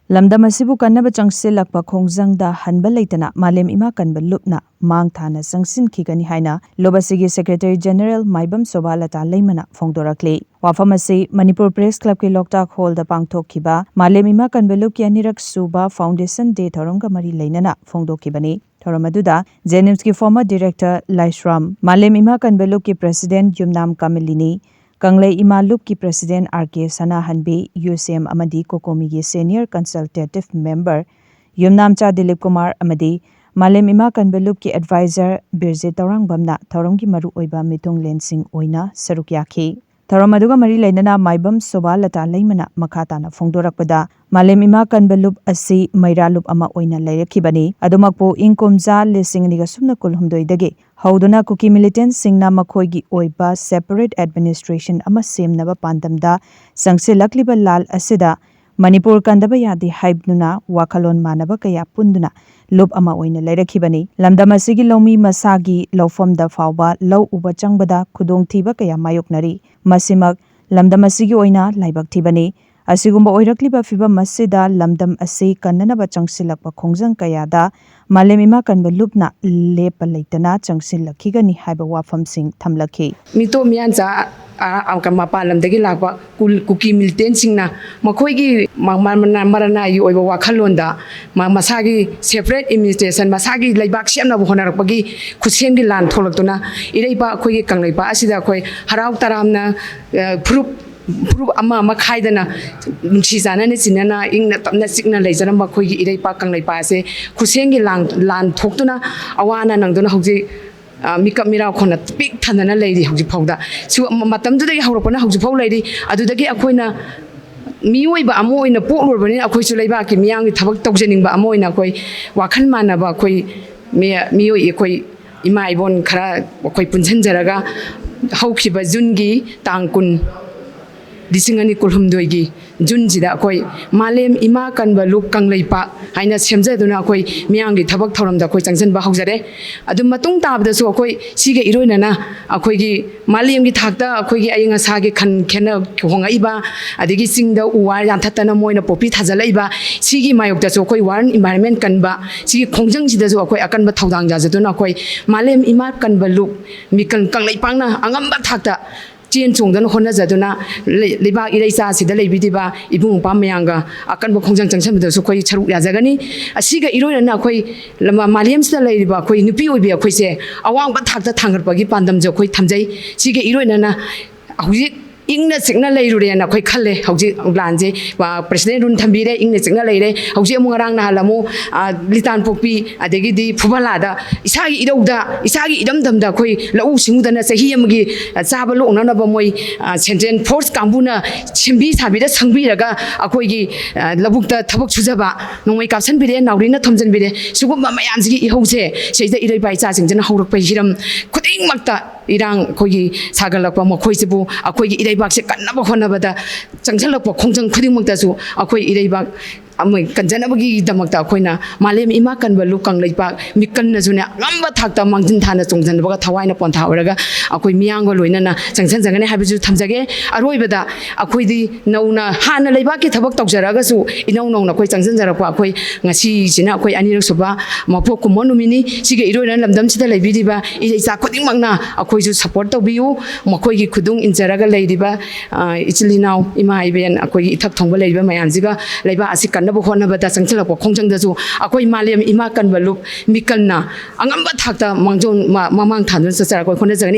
Lamdam asibu kannaba changsilakpa khongjangda hanba leitana Malem Ima Kanba Lupna mang thana sangsin khigani haina Lobasigi Secretary General Maibam Sobalata Leimana Fongdorakli. Wafamasi Manipur Press Club ki Loktak Hall da pangthokhre Malem Ima Kanba Lup ki anirak suba Foundation Day Thouram ka mari leinana Fongdokhibani. Thouram aduda JNIMS ki former director Laisram, Malem Ima Kanba Lup ki president Yumnam Kamilini, Kanglei Ima Lup ki President RK Sana Hanbi, UCM Amadi Kokomi ki Senior Consultative Member Yumnam Cha Dilip Kumar Amadi, Malem Ima Kanba Lup ki Advisor Birje Taurang Bamna Thouram ki maru oiba mitung lensing oina saruk yakhi. Thouram aduga mari leinana Maibam Sobalata Leimana makhatana Fongdorakpada Malem Ima Kanba Lup asi Maira Lup ama oina leirakibani. Adumakpo inkomja lising niga sumna kulhumdoidagi Hauduna Kuki militants singna makhoigi oiba separate administration ama semnaba pandamda sangsilakliba lal asida Manipur kandaba yadi haibnuna wakalon manaba kaya punduna lup ama oina leirakibani. Lamdam asigi lomi masagi lawfamda fawba law uba changbada khudongthiba kaya mayoknari. Masimak lamdam asigi oina laibak thibani. Asigumba oirakliba fiba masida lamdam asi kannanaba changsilakpa khongjang kayada Malem Ima Kanba Lupna lepa leitana changsilakhigani haiba wafamsing thamlakhi. Mito mianza angkama palam dagi lakwa kuki militant singna makhoigi marana yu oiba wakhalonda masagi separate administration masagi laibak siamna bohonarakpagi khusengi lan tholaktuna ireiba khoigi kanglaiba asida khoi harau taramna Proof ama khaidana nunchizana ne sinana ingna tamna sikna leizana makhoigi ireipa kanglaipa ase khusengi lan thoktuna awana nangduna hauji mikap mira khona pik thanana leiri hauji phawda su matamdudagi hawrapana hauji phaw leiri adudagi akhoina miyoiba amo oina poklurbani akhoisu leiba ki miyangi thabak tawjaningba amo oina khoi wakhal manaba khoi miyoi khoi ima ibon khara khoi punjanjaraga haukhiba jungi tangkun Disingani kulhumdoigi junjida koi Malem Ima Kanba Lup kanglaipa haina semjaduna koi miyangi thabak thauramda koi changjanba haujare adum matung tabdasu koi sige iroinana akoigi Malem gi thakta akoigi ayinga sage khan khena hongaiba adigi singda uwa yanthatana moina popi thajalaiba sigi mayokta so koi warn environment kanba sigi khongjang sida so koi akanba thaudang jajaduna koi Malem Ima Kanba Lup mikal kanglaipangna angamba thakta Chen Chongdan Hona Zaduna, Liba Iresa, Sida Bidiba, Ibu Pamayanga, Akan Kongjang Changsam, the Sokoi Charu Yazagani, a Siga Irona Koi, Lama Maliam Stella, Koi Nupi will be a Quise, a one but Taka Tangar Bagi Pandam Jokoi Tamjay, Siga Irona, Ingna signal lady and a quick kale, Hauji Glanze, President Runtambire, Ingna signal lady, Hauji Mungarang Halamo, Litan Popi, Adegidi, Pubalada, Isagi Idoda, Isagi Idam da Koi, Lau Simudana, Sahiamgi, Sabalo, Nanabamoy, Senten, Force Kambuna, Chimbi, Sabida, Sangviraga, Akoigi, Labukta, Tabuk Suzaba, no wake up Sanbide, Naurina Tomson Bide, Suguma Mayanzi, Jose, says the Ida by Sassin, and Haurak Pajiram, Kuting Makta. Irang Kogi Sagalapa Mokoisibu, Akogi Idebak, Kanabahonabada, Changalapa, Kongjang Kudimutasu, Akoi Idebak, Amoi Kanjanabagi Damakta Koina, Malem Ima Kanba Lup Kanglaipa, Mikan Nazuna, Lamba Takta Mountain Tana Tongsan, Tawaina Pontauraga, Akoi Miango Luinana, Sansan Habitu Tamzage, Aroibada, Akoidi Nona, Hana Lebaki Tabak Tokjaragasu, Ino Koi Sansanzarapa, Koi, Nasi, Sina, Koi Anirsoba, Mapoko Monomini, Siga Iron Lamdam Sita Lebidiba, Isakoting Magna, Akoisu support of you, Mokogi Kudung in Zaraga Ladyba, Italy now, Ima Iban, Akoi Itak Tonga Leba, Mayanziga, Leba Asikan. Hona bata sangchela ko khongjang da su akoi Malem Ima Kanba Lup mikalna angamba thakta mangjon mamang thanun sa chara ko khone jagani